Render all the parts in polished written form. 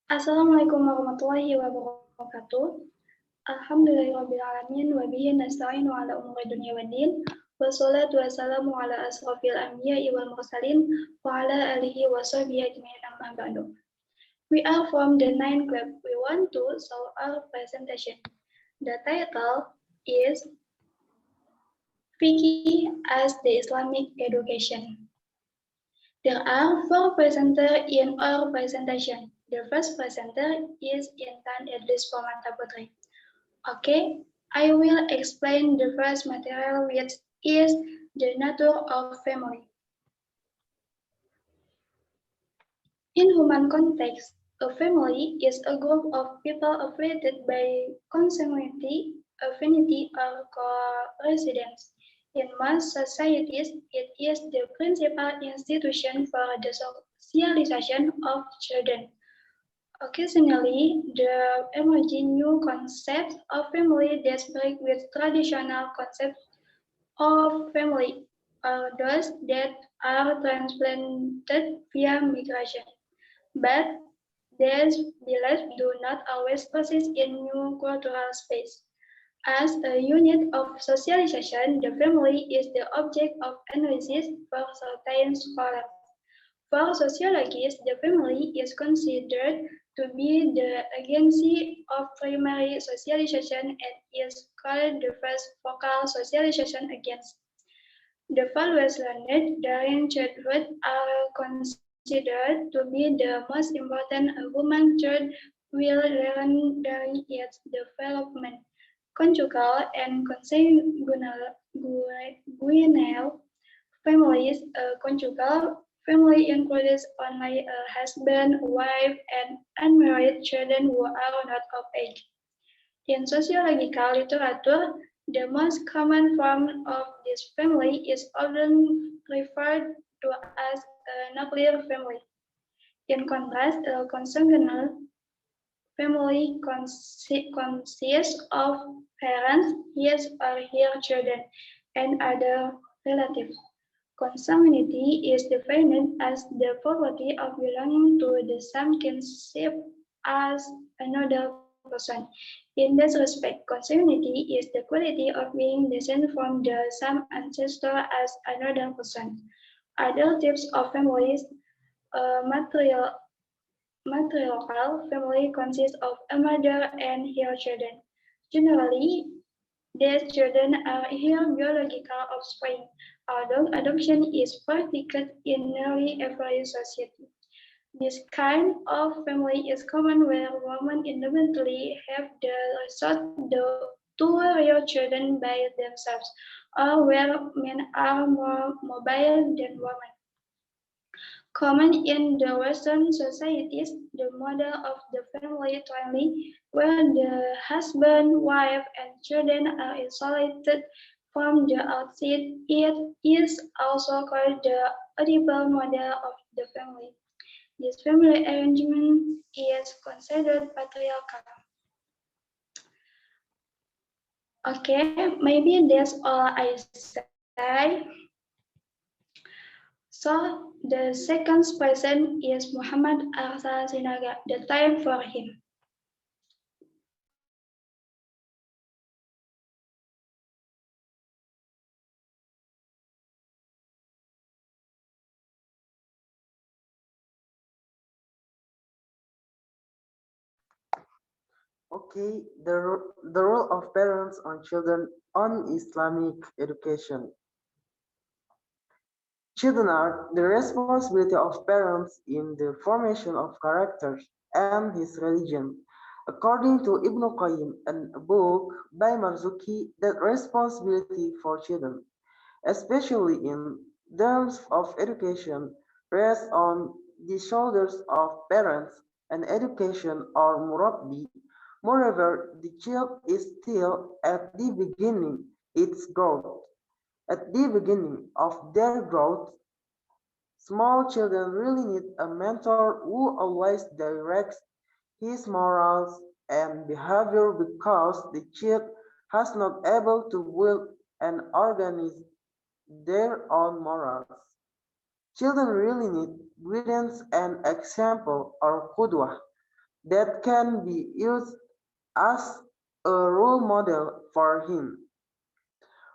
Assalamualaikum warahmatullahi wabarakatuh. Alhamdulillahirabbil alamin wa bihi nasta'inu ala umuri dunya waddin. Wassalatu wassalamu ala asrofil anbiya'i wal mursalin wa ala alihi wa sahbihi ajma'in amma ba'du. We are from the 9th club. We want to show our presentation. The title is Fiqh as the Islamic Education. There are 4 presenters in our presentation. The first presenter is Intan Idris Pomata Putri. Okay, I will explain the first material, which is the nature of family. In human context, a family is a group of people affiliated by consanguinity, affinity, or co-residence. In most societies, it is the principal institution for the socialization of children. Occasionally, there emerge new concepts of family that break with traditional concepts of family, or those that are transplanted via migration. But these beliefs do not always persist in new cultural space. As a unit of socialization, the family is the object of analysis for certain scholars. For sociologists, the family is considered to be the agency of primary socialization and is called the first focal socialization against. The values learned during childhood are considered to be the most important a human child will learn during its development. Conjugal and consanguineal families. A conjugal family includes only a husband, wife, and unmarried children who are not of age. In sociological literature, the most common form of this family is often referred to as a nuclear family. In contrast, a consanguineal family consists of parents, his or her children, and other relatives. Consanguinity is defined as the property of belonging to the same kinship as another person. In this respect, consanguinity is the quality of being descended from the same ancestor as another person. Other types of families, matriarchal family consists of a mother and her children. Generally, these children are her biological offspring, although adoption is practiced in nearly every society. This kind of family is common where women independently have the resort to rear children by themselves, or where men are more mobile than women. Common in the Western societies, the model of the family triangle, where the husband, wife, and children are isolated from the outside, it is also called the Oedipal model of the family. This family arrangement is considered patriarchal. Okay, maybe that's all I say. So the second person is Muhammad Arsa Sinaga. The time for him. Okay, the role of parents on children on Islamic education. Children are the responsibility of parents in the formation of characters and his religion. According to Ibn Qayyim, a book by Marzuki, that responsibility for children, especially in terms of education, rests on the shoulders of parents and education or murabbi. Moreover, the child is still at the beginning its growth. At the beginning of their growth, small children really need a mentor who always directs his morals and behavior because the child has not able to build and organize their own morals. Children really need guidance and example or qudwah that can be used as a role model for him.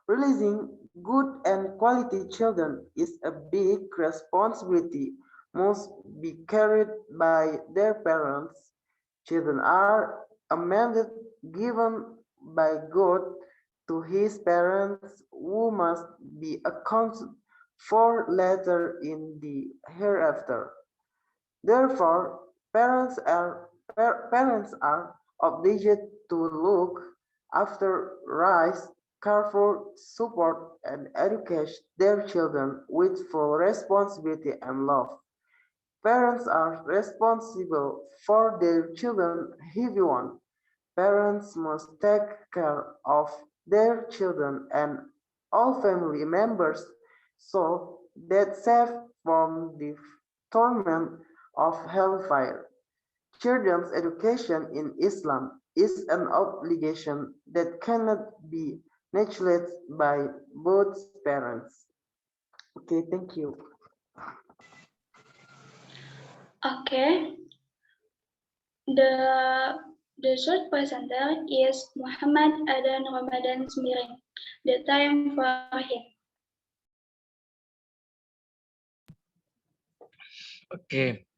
Releasing good and quality children is a big responsibility must be carried by their parents. Children are a mandate given by God to his parents who must be accounted for later in the hereafter. Therefore, parents are obliged to look after, raise, care for, support, and educate their children with full responsibility and love. Parents are responsible for their children heavy one. Parents must take care of their children and all family members so that safe from the torment of hellfire. Children's education in Islam is an obligation that cannot be neglected by both parents. Okay, thank you. Okay, the the third presenter is Muhammad Adan Ramadan Smiring. The time for him. Okay.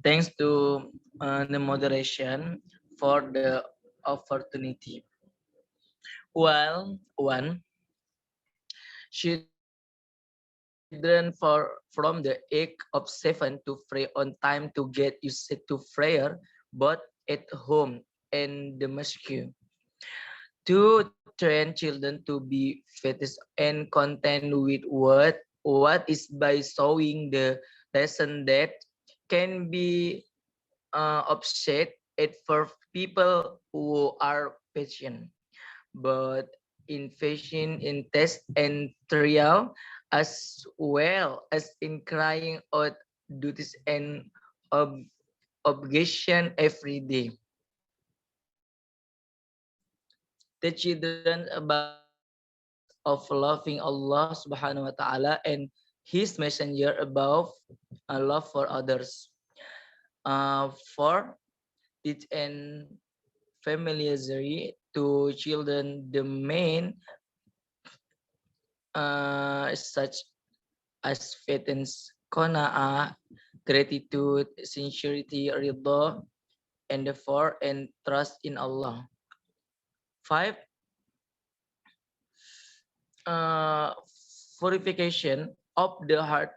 Thanks to the moderation for the opportunity. Well, one, children from the age of 7 to pray on time to get used to prayer, both at home and the mosque. To train children to be focused and content with what is by showing the lesson that can be upset at for people who are patient, but in facing in test and trial, as well as in crying out duties and ob- obligation every day. The children about of loving Allah subhanahu wa ta'ala and his messenger above love for others. For teach and familiarity to children the main such as faithfulness, qana'ah, gratitude, sincerity, ridha, endeavor, and trust in Allah. 5. Uh, Purification of the heart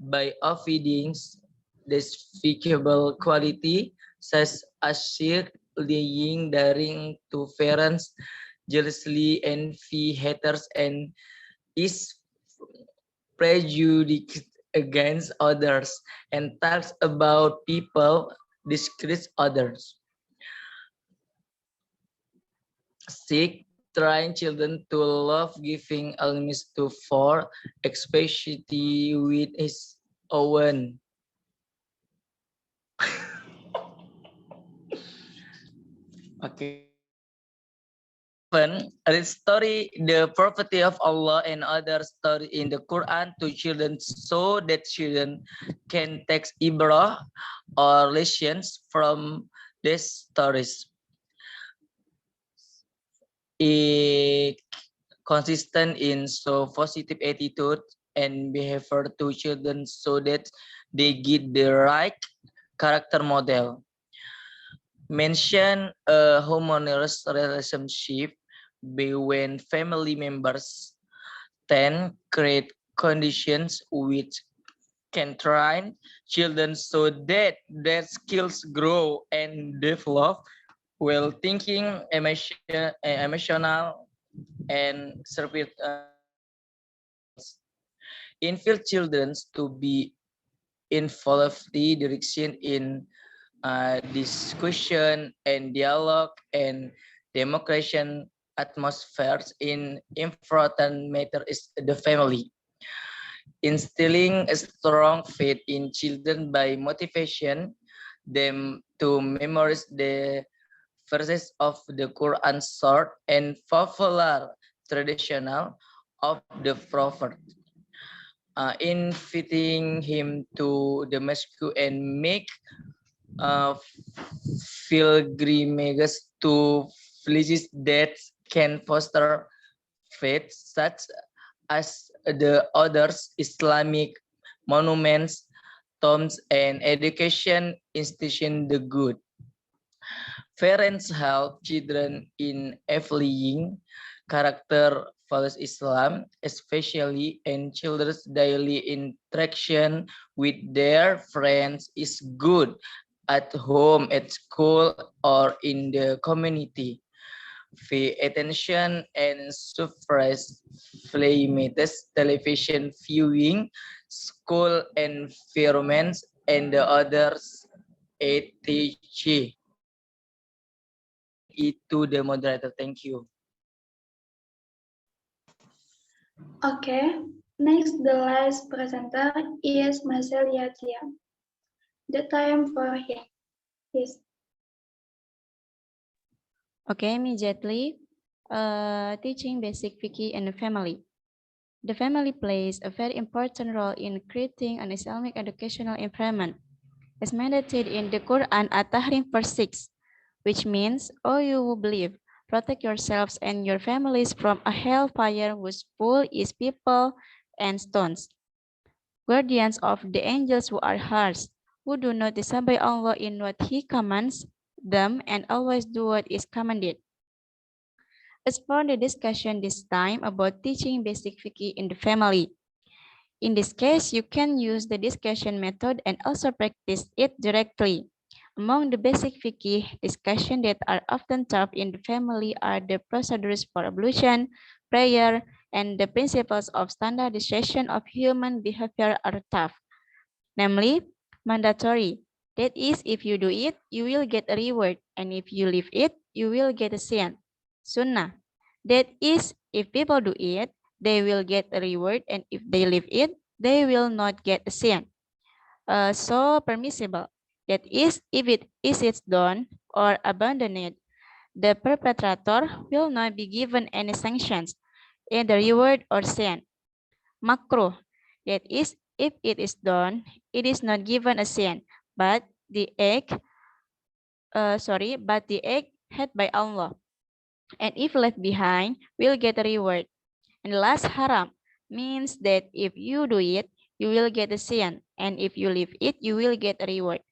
by feeding despicable quality such as shirk, lying, daring to parents, jealously, envy, haters, and is prejudiced against others and talks about people, discredits others. 6. Trying children to love giving alms to for, especially with his own. Okay. 7. Story the property of Allah and other story in the Quran to children so that children can take ibrah or lessons from these stories. Consistent in so positive attitude and behavior to children so that they get the right character model. Mention a harmonious relationship between family members. 10. Create conditions which can train children so that their skills grow and develop while thinking, emotional, and service. Infill children to be involved the direction in discussion and dialogue and democratic atmospheres in important matter is the family. Instilling a strong faith in children by motivation them to memorize the verses of the Quran short and popular traditional of the prophet. inviting him to Damascus and make pilgrimages to villages that can foster faith, such as the others Islamic monuments, tombs, and education institution. The good parents help children in evaluating character values Islam, especially in children's daily interaction with their friends is good at home, at school, or in the community. Pay attention and suppress limited television viewing, school environments, and the others etc. Itu the moderator. Thank you. Okay, next the last presenter is Marcelia Tia. The time for him is Okay, immediately. Teaching basic fiqh in the family. The family plays a very important role in creating an Islamic educational environment. As mandated in the Quran At-Tahrim verse 6, which means, "O you who believe, protect yourselves and your families from a hellfire whose pool is people and stones. Guardians of the angels who are harsh, who do not disobey Allah in what He commands them and always do what is commanded." As for the discussion this time about teaching basic fiqh in the family. In this case, you can use the discussion method and also practice it directly. Among the basic fiqh discussion that are often taught in the family are the procedures for ablution, prayer, and the principles of standardization of human behavior are taught. Namely, mandatory. That is, if you do it, you will get a reward, and if you leave it, you will get a sin. Sunnah. That is, if people do it, they will get a reward, and if they leave it, they will not get a sin. So permissible. That is, if it is done or abandoned, the perpetrator will not be given any sanctions, either reward or sin. Makruh. That is, if it is done, it is not given a sin, but the act had by Allah. And if left behind, will get a reward. And last, haram means that if you do it, you will get a sin, and if you leave it, you will get a reward.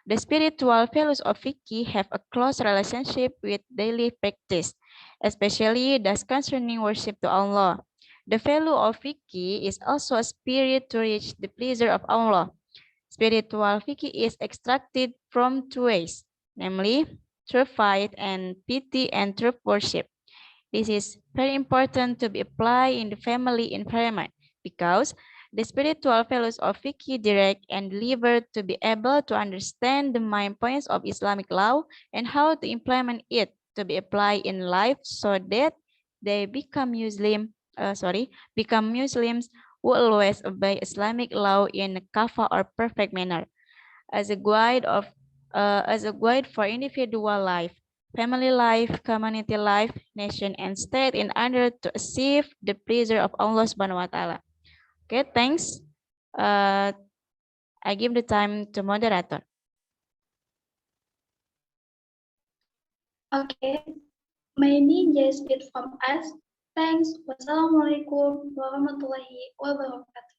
The spiritual values of fiqh have a close relationship with daily practice, especially those concerning worship to Allah. The value of fiqh is also a spirit to reach the pleasure of Allah. Spiritual fiqh is extracted from two ways, namely through faith and piety and through worship. This is very important to be applied in the family environment because the spiritual values of fiqh direct and delivered to be able to understand the main points of Islamic law and how to implement it to be applied in life so that they become Muslims who always obey Islamic law in a kafa or perfect manner. As a guide for individual life, family life, community life, nation, and state in order to achieve the pleasure of Allah Subhanahu wa Ta'ala. Okay, thanks. I give the time to moderator. okay. Maybe just it from us. Thanks. Wassalamualaikum warahmatullahi wabarakatuh.